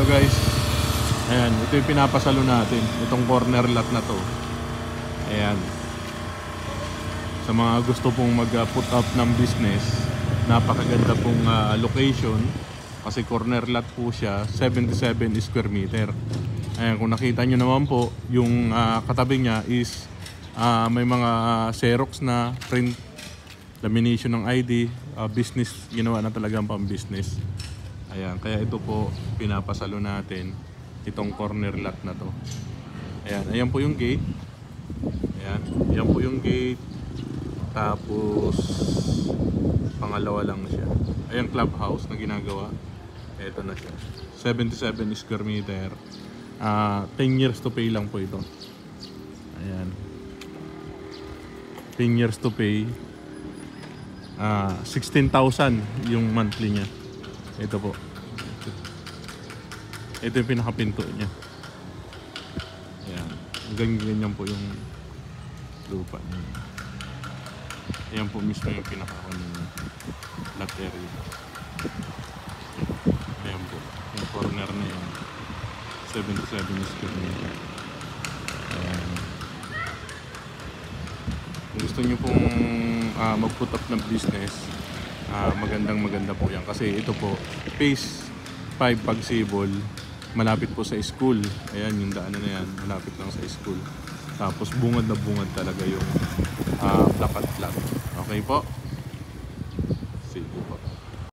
Hello guys. Ayan, ito yung pinapasalo natin. Itong corner lot na to. Ayan. Sa mga gusto pong mag-put up ng business, napakaganda pong location. Kasi corner lot po siya, 77 square meter. Ayan, kung nakita nyo naman po, yung katabi niya is may mga Xerox na print, lamination ng ID, business, ginawa na talagang pang business. Ayan, kaya ito po pinapasalo natin itong corner lot na to. Ayan, ayan po yung gate. Ayan, ayan po yung gate. Tapos pangalawa lang siya. Ayan, clubhouse na ginagawa. Ito na siya. 77 square meter. 10 years to pay lang po ito. Ayan. 10 years to pay. 16,000 yung monthly niya. Ito po. Ito yung pinakapinto niya. Ayan. Ganyan po yung lupa niya. Ayan po mismo yung pinakakon niya. Lot area. Ayan po. Yung corner na yan. 77 square meter. Ayan. Kung gusto nyo pong mag-put up ng business, maganda po yan. Kasi ito po, phase 5 Pagsibol, malapit po sa school. Ayan, yung daanan na yan, malapit lang sa school. Tapos bungad na bungad talaga yung flat at flat. Okay po?